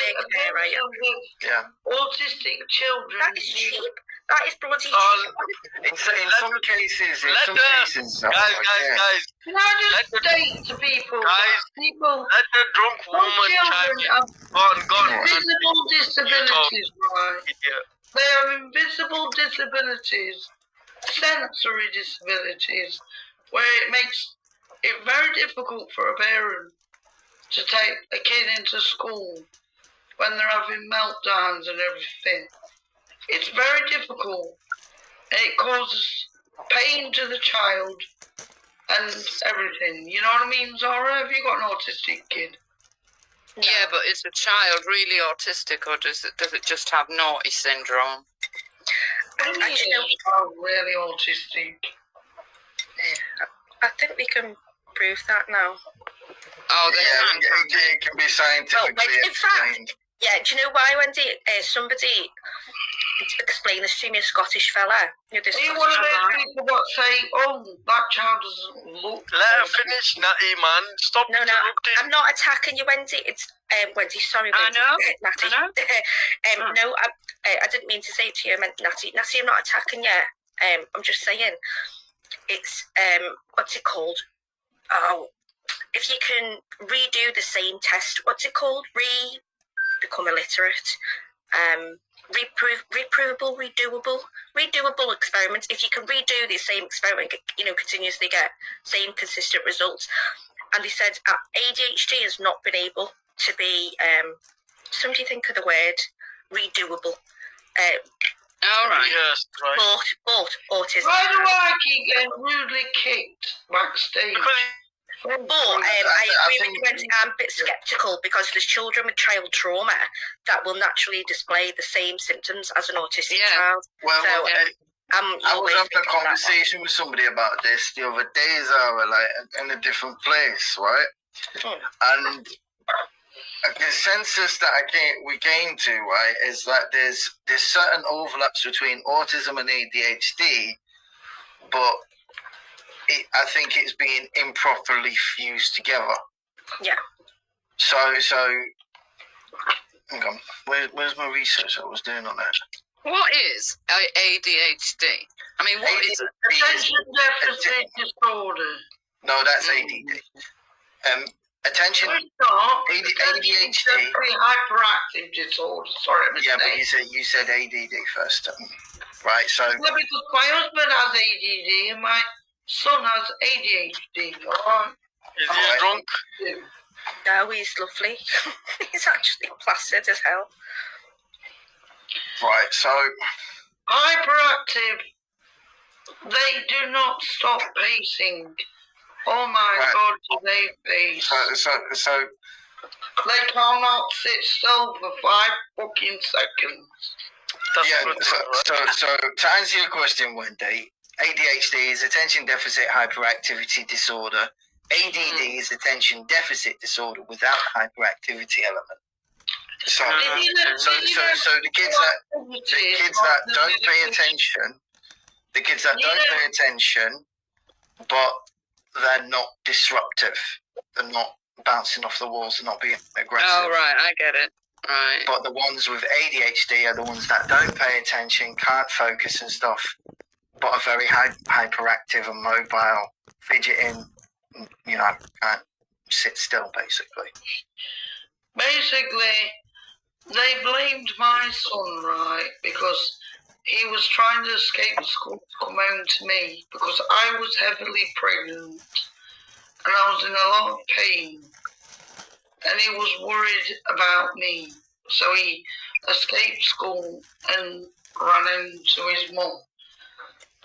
daycare, right? Yeah. Autistic children. That is cheap. That is bloody cheap. In some cases, Guys. Can I just state to people, Guys, people, let the drunk some woman chime children in. have Go on. invisible disabilities, right? Yeah. They have invisible disabilities, sensory disabilities, where it makes it very difficult for a parent to take a kid into school when they're having meltdowns and everything. It's very difficult. And it causes pain to the child and everything. You know what I mean, Zara? Have you got an autistic kid? Yeah, but is the child really autistic, or does it just have naughty syndrome? Really autistic. I think we can prove that now. Oh, it can be scientifically explained. Yeah, do you know why, Wendy? Somebody explained this to me, a Scottish fella. Are you one of those people that say, oh, that child doesn't look... Let her finish, Natty, man. Stop interrupting. I'm not attacking you, Wendy. It's Wendy, sorry, Wendy. Natty. No, I didn't mean to say it to you. I meant Natty. Natty, I'm not attacking you. I'm just saying, it's, what's it called? Oh, if you can redo the same test, what's it called? Become illiterate. Reprovable, redoable experiments. If you can redo the same experiment, continuously get same consistent results. And they said ADHD has not been able to be, somebody think of the word, redoable. All right. Yes, right. But autism. Why do I keep getting rudely kicked backstage? But I agree with you, Wendy. I'm a bit sceptical because there's children with child trauma that will naturally display the same symptoms as an autistic child. Well, I was having a conversation with somebody about this the other day, Zara, like in a different place, right? And a consensus that we came to, right, is that there's certain overlaps between autism and ADHD, but I think it's being improperly fused together. Yeah. So, hang on. Where's my research I was doing on that? What is ADHD? I mean, what is it? Attention deficit disorder. No, that's ADD. Attention. ADHD. Hyperactive disorder. Sorry, yeah, but you said ADD first, right? So. Yeah, because my husband has ADD and my son has ADHD. All right. Is he drunk? No, he's lovely. He's actually placid as hell. Right, so... Hyperactive. They do not stop pacing. Oh my God, do they pace? So... They cannot sit still for 5 fucking seconds. So to answer your question, Wendy, ADHD is attention deficit hyperactivity disorder. ADD is attention deficit disorder without hyperactivity element. So the kids that don't pay attention, but they're not disruptive. They're not bouncing off the walls. They're not being aggressive. Oh, right, I get it. Right. But the ones with ADHD are the ones that don't pay attention, can't focus and stuff, but are very hyperactive and mobile, fidgeting, can't sit still, basically. Basically, they blamed my son, right, because he was trying to escape school to come home to me because I was heavily pregnant and I was in a lot of pain and he was worried about me. So he escaped school and ran into his mum.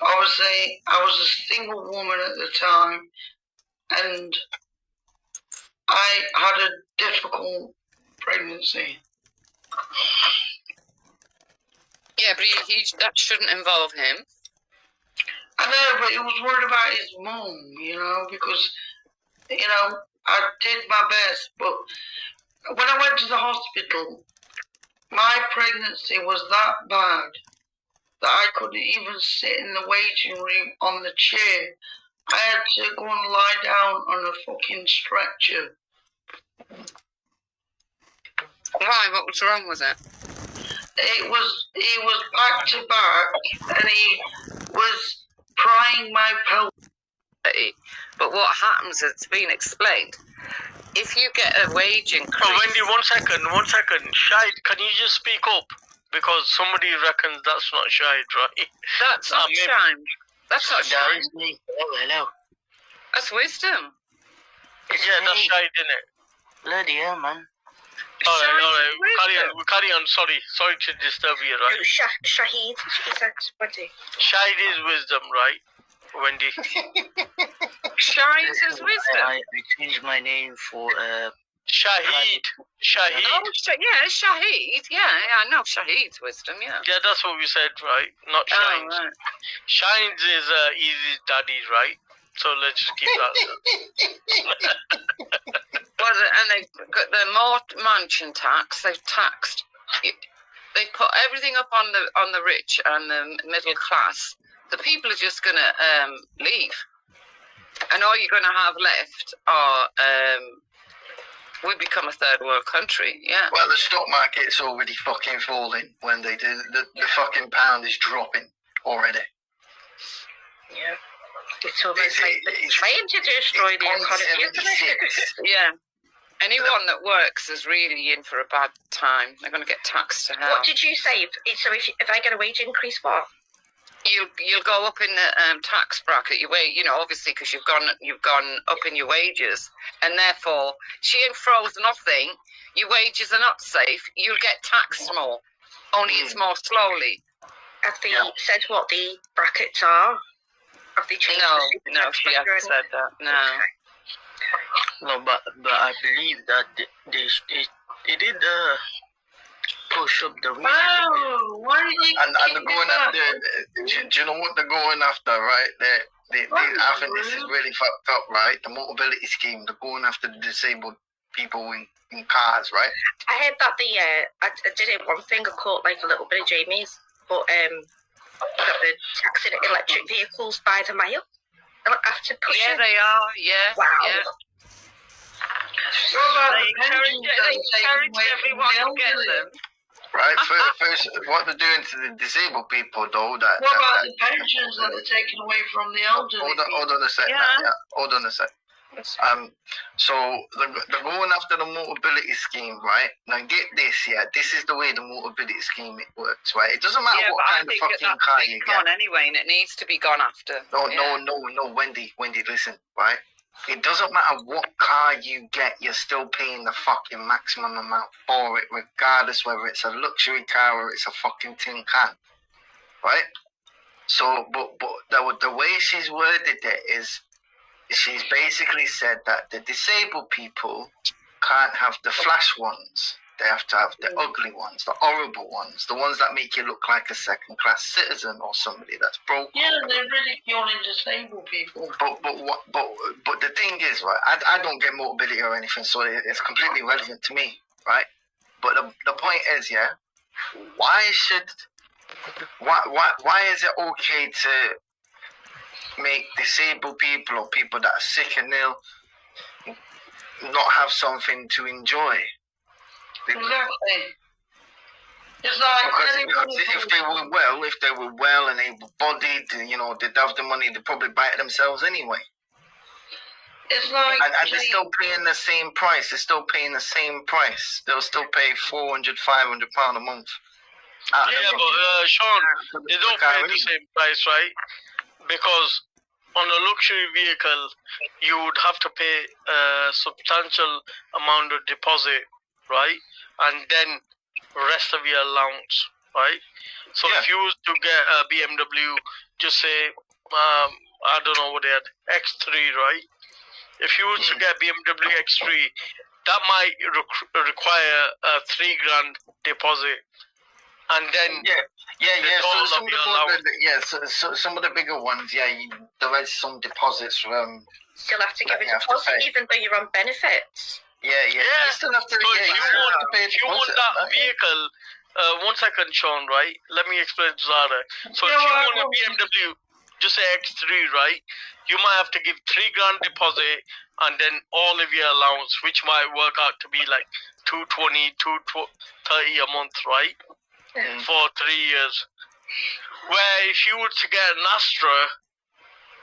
Obviously, I was a single woman at the time and I had a difficult pregnancy. Yeah, but that shouldn't involve him. I know, but he was worried about his mum, because, I did my best. But when I went to the hospital, my pregnancy was that bad that I couldn't even sit in the waiting room on the chair. I had to go and lie down on a fucking stretcher. Why? What was wrong with it? He was back to back, and he was prying my pelvis. But what happens, it's been explained. If you get a wage increase... Oh, Wendy, one second. Shahid, can you just speak up? Because somebody reckons that's not Shahid, right? That's not shame. That's not shame. Oh, hello. That's wisdom. Yeah, that's Shahid, innit? Bloody hell, man. Alright. We carry on. Sorry to disturb you, right? Shahid, she said, Wendy. Shahid is wisdom, right? Wendy. Shahid is wisdom. I changed my name for Shahid. Oh, yeah, Shahid. Yeah, I know Shahid's wisdom, yeah. Yeah, that's what we said, right? Not Shahid. Oh, right. Shahid is Easy's daddy, right? So let's just keep that. Well, and they've got the mansion tax. They've taxed. They put everything up on the rich and the middle class. The people are just going to leave, and all you're going to have left are we become a third world country. Yeah. Well, the stock market's already fucking falling when they do. The fucking pound is dropping already. Yeah. It's almost like they're trying to destroy the economy, isn't it? Yeah. Anyone that works is really in for a bad time. They're going to get taxed to hell. What did you say? So if I get a wage increase, what? You'll go up in the tax bracket. Obviously because you've gone up in your wages, and therefore she ain't froze nothing. Your wages are not safe. You'll get taxed more. Only it's more slowly. Have they said what the brackets are? Have they changed? No, she hasn't said that. No. Okay. no, but I believe that they did push up the wages. Oh, why did you And they're going after. Do you know what they're going after, right? I think this is really fucked up, right? The mobility scheme. They're going after the disabled people in cars, right? I heard that I did it one thing. I caught like a little bit of Jamie's, but that they're taxing electric vehicles by the mile after pushing. Yeah, they are. Yeah. Wow. Yeah. What about They the pensions that encourage are taken away from everyone the to get elderly? them. Right. First, what they're doing to the disabled people, though. What about the pensions that are taken away from the elderly? Hold on a sec. Yeah. Hold on a sec. So they're going after the mobility scheme, right? Now get this, this is the way the mobility scheme works, right? It doesn't matter what kind of fucking car you get. Gone anyway, and it needs to be gone after. No, Wendy, listen, right? It doesn't matter what car you get, you're still paying the fucking maximum amount for it, regardless whether it's a luxury car or it's a fucking tin can, right? So, but the way she's worded it is, she's basically said that the disabled people can't have the flash ones. They have to have the ugly ones, the horrible ones, the ones that make you look like a second-class citizen or somebody that's broke. Yeah, they're ridiculing disabled people. But the thing is, right? I don't get mobility or anything, so it's completely irrelevant to me, right? But the point is, why is it okay to make disabled people or people that are sick and ill not have something to enjoy? Exactly. It's like because if they were well and able-bodied, they'd have the money to probably buy it themselves anyway. It's like and they're still paying the same price. They're still paying the same price. They'll still pay £400, £500 a month. Yeah, but Sean, they don't pay the same price, right? Because on a luxury vehicle, you would have to pay a substantial amount of deposit, right? And then rest of your allowance, right? So if you was to get a BMW, just say, I don't know what they had, X3, right? If you was to get BMW X3, that might require a $3,000 deposit. And then so some of the bigger ones, there is some deposits. Still have to give a deposit, even though you're on benefits. Yeah. You still have to. So if you want that vehicle, 1 second, Sean, right? Let me explain to Zara. So if you want a BMW, just say X3, right? You might have to give $3,000 deposit, and then all of your allowance, which might work out to be like 220, 230 a month, right? For 3 years. Where if you were to get an Astra,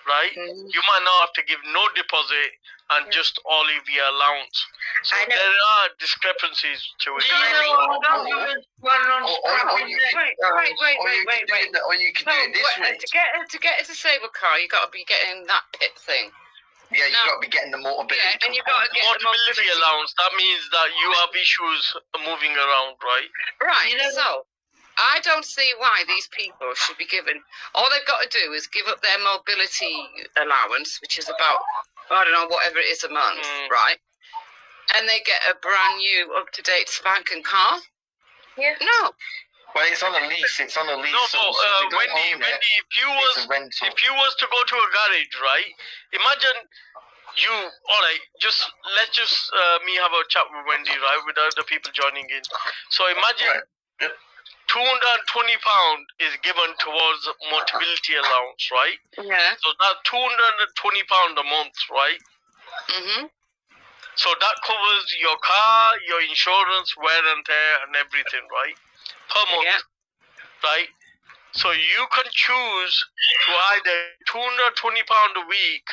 right, you might not have to give no deposit and just all of your allowance. So there are discrepancies to it. Or you could do it this way. To get a disabled car, you got to be getting that PIP thing. Yeah, you got to be getting the mobility. Yeah, and you got to get the mobility allowance. That means that you have issues moving around, right? Right. So I don't see why these people should be given. All they've got to do is give up their mobility allowance, which is about, I don't know, whatever it is a month, right? And they get a brand new, up-to-date spanking car. Yeah. No. Well, it's on a lease. It's on a lease. No, but Wendy, if you was to go to a garage, right? Imagine you. All right, let's just me have a chat with Wendy, right? With other people joining in. So imagine. Right. £220 is given towards mobility allowance, right? Yeah. So that's £220 a month, right? Mhm. So that covers your car, your insurance, wear and tear, and everything, right? Per month, right? So you can choose to either £220 a week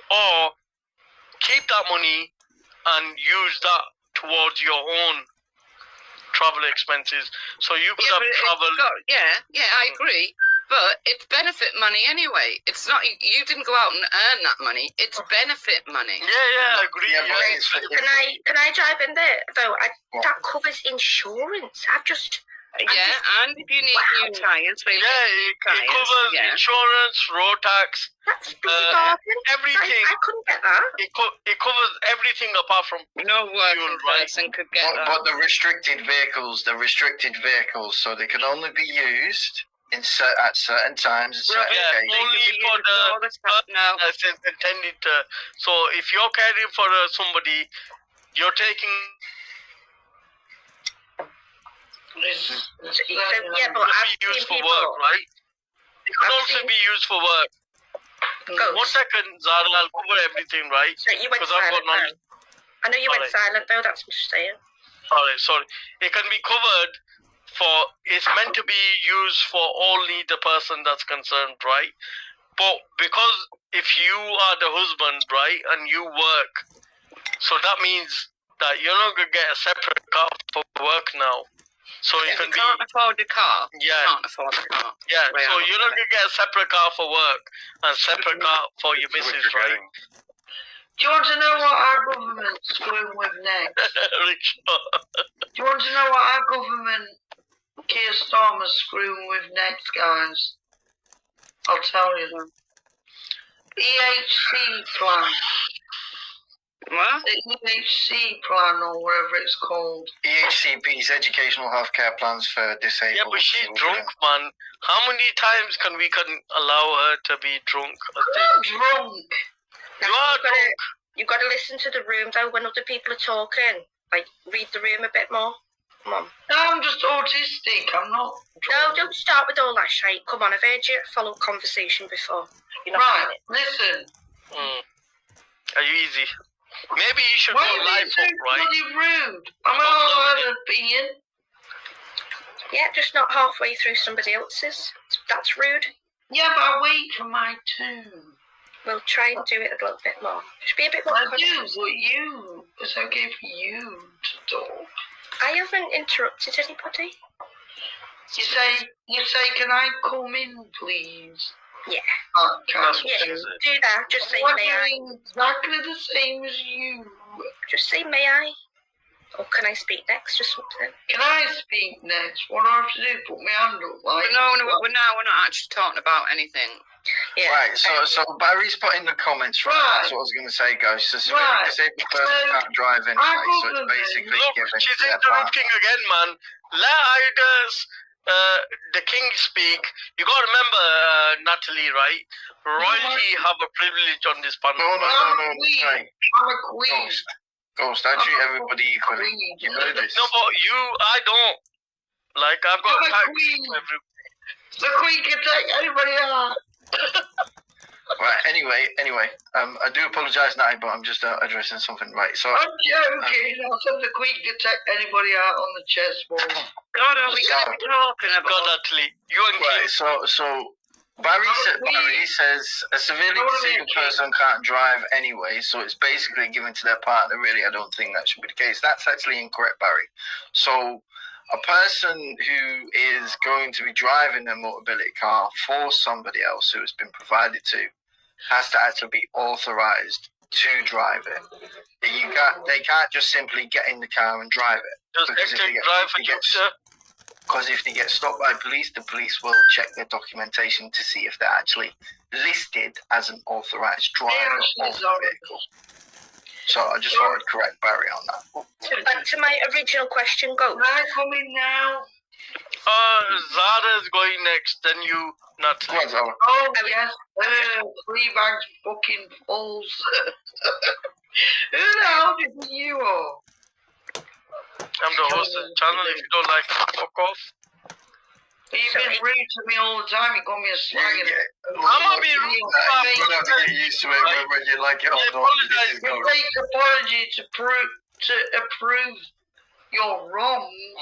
or keep that money and use that towards your own travel expenses. So you could have travel. I agree. But it's benefit money anyway. It's not, you didn't go out and earn that money. It's benefit money. Yeah, I agree. Yeah, Can I drive in there though? That covers insurance. And if you need new tyres, it covers insurance, road tax, everything. I couldn't get that. It covers everything apart from no working person could get that. But the restricted vehicles, so they can only be used at certain times. Only for the that's intended to. So if you're caring for somebody, you're taking. But I've seen for people. Work, right? It could also be used for work. One second, Zara, I'll cover everything, right? So you went silent. I know you went silent though. That's what you're saying. Alright, sorry. It can be covered for. It's meant to be used for only the person that's concerned, right? But because if you are the husband, right, and you work, so that means that you're not gonna get a separate car for work now. So it can can't afford a car. Yeah. Can't afford a car. Yeah. So you're not gonna get a separate car for work and separate car for your missus, right? Do you want to know what our government's screwing with next? Do you want to know what our government, Keir Starmer's screwing with next, guys? I'll tell you them. EHC plan. What? The EHC plan or whatever it's called. EHCP's Educational Healthcare Plans for Disabled. Yeah, but she's drunk, man. How many times can allow her to be drunk? I'm not drunk. You are drunk. You've got to listen to the room though when other people are talking. Like, read the room a bit more. Come on. No, I'm just autistic. I'm not drunk. No, don't start with all that shit. Come on, I've heard you follow conversation before. Right, listen. Are you easy? Maybe you should go live up, right? Bloody rude. I'm not an opinion. Yeah, just not halfway through somebody else's. That's rude. Yeah, but I wait for my turn. We'll try and do it a little bit more. Just be a bit more conscious. It's okay for you to talk. I haven't interrupted anybody. You say, can I come in, please? Yeah. Yeah, do that. Just say, may I? Exactly the same as you. Just say, may I? Or can I speak next or something? Can I speak next? What do I have to do? Put my hand up? Like, no, we're not actually talking about anything. Yeah. Right, so Barry's put in the comments, right? That's what I was going to say, guys. So disabled person can't drive in, right? So it's basically she's interrupting again, man. Let Ida's the king speak. You got to remember, Natalie, right? Royalty have a privilege on this panel. No. I'm a queen. Ghost, I treat everybody equally. You know this. No, but I don't. Like, I've got I'm a queen. The queen can take anybody out. Right. Anyway. I do apologise, Natty, but I'm just addressing something. Right. So. I'm joking. I'll send the Queen to take anybody out on the chessboard. God, are we going to be talking God, about? Natalie, you and Right. Kim. So. Barry says a severely disabled person can't drive anyway, so it's basically given to their partner. Really, I don't think that should be the case. That's actually incorrect, Barry. So a person who is going to be driving a mobility car for somebody else who has been provided to has to actually be authorized to drive it. They can't just simply get in the car and drive it. Does Hector drive a Jupiter? Because if they get stopped by police, the police will check their documentation to see if they're actually listed as an authorized driver of the vehicle. So I just thought I'd correct Barry on that. So back to my original question, Ghost. Can I come in now? Zara's going next, then you, Natalie. Come on, Zara. Oh, yes. 3 bags fucking fulls. Who the hell do you think you are? I'm the host of the channel. If you don't like it, fuck off. You've been rude to me all the time. You call me a slag. I'm gonna be rude. You have to get used to it whether you like it or not. You take apology to approve your wrongs.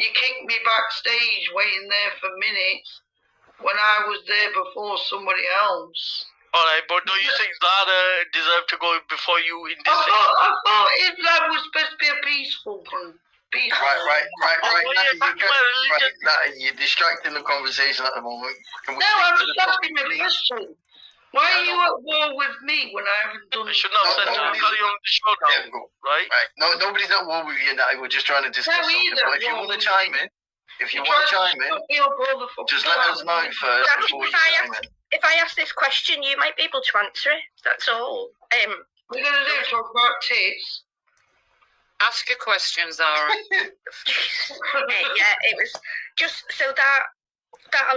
You kicked me backstage waiting there for minutes when I was there before somebody else. Alright, but do you think Zara deserved to go before you in this thing? I thought Islam was supposed to be a peaceful one. Right. Natty, you're distracting the conversation at the moment. Can we No, stick I'm to the just topic, asking a please? question. Why are you at war with me when I haven't done You should not have said to carry on the show now, There we go. right? Right. No, nobody's at war with you, Natty. We're just trying to discuss No, something. either. But if you want to chime in, just let us know first before you chime in. If I ask this question, you might be able to answer it. That's all. We're going to talk about tits. Ask your question, Zara. Yeah, it was just so that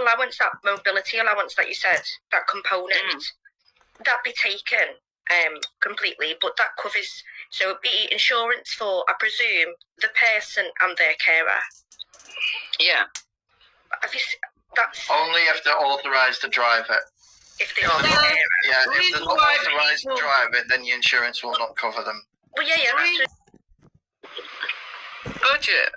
allowance, that mobility allowance that you said, that component, that be taken completely, but that covers, so it'd be insurance for, I presume, the person and their carer. Yeah. Have you, that's Only if they're authorised to drive it. if they are the carer. Yeah, if they're not authorised to drive it, then the insurance will not cover them. Well, yeah, that's Budget.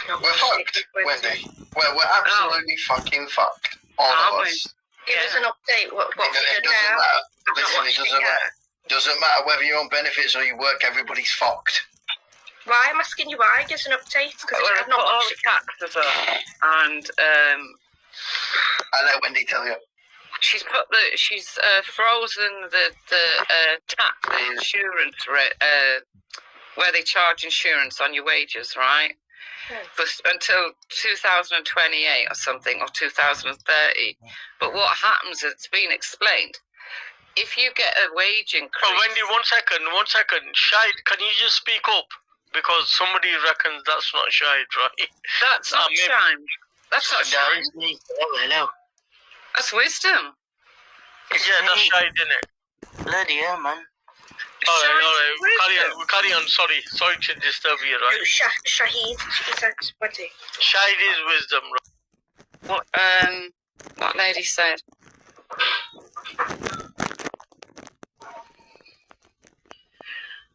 We're fucked, Wendy. We're absolutely fucking fucked. All of us. Give us an update. What It we doesn't do now? matter. Listen, it doesn't matter. Doesn't matter whether you're on benefits or you work, everybody's fucked. Why? I'm asking you why. Give us an update. Because Well, I've not put all watched the taxes up, and I'll let Wendy tell you. she's frozen the tax, the insurance rate, where they charge insurance on your wages, right? For, until 2028 or something, or 2030. But what happens, it's been explained. If you get a wage increase... Oh, Wendy, one second. Shahid, can you just speak up? Because somebody reckons that's not Shahid, right? That's not shine. That's not shine. Hello. That's wisdom. Yeah, that's Shahid, innit? Bloody hell, man. Alright. Carry on. Sorry to disturb you, right? Shahid, she said, what's it? Shahid is wisdom, right? What lady said?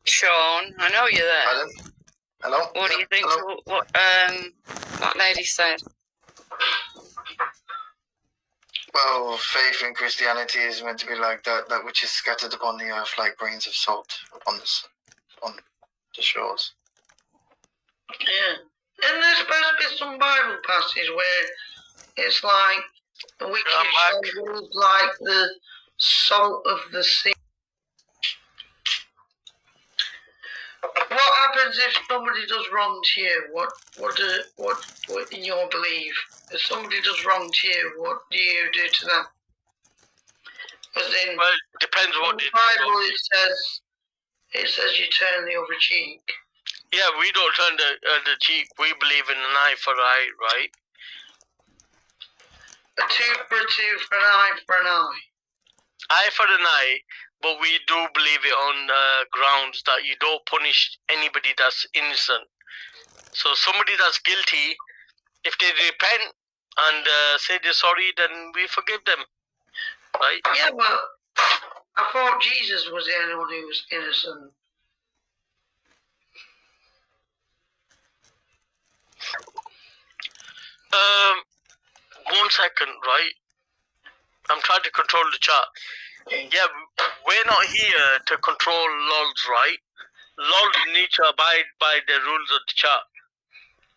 Sean, I know you're there. Pardon? Hello? What do you think? Hello? What lady said? Well, faith in Christianity is meant to be like that which is scattered upon the earth like grains of salt on the shores. Yeah. And there's supposed to be some Bible passage where it's like the wicked shall be like the salt of the sea. What happens if somebody does wrong to you? What in your belief? If somebody does wrong to you, what do you do to them? As in, Well, it depends what in they the do. Bible it says you turn the other cheek. Yeah, we don't turn the cheek. We believe in an eye for an eye, right? A tooth for a tooth, an eye for an eye. Eye for an eye, but we do believe it on grounds that you don't punish anybody that's innocent. So somebody that's guilty, if they repent and say they're sorry, then we forgive them, right? Yeah, but I thought Jesus was the only one who was innocent. Um, 1 second, right? I'm trying to control the chat. Yeah, we're not here to control LOLs, right? LOLs need to abide by the rules of the chat.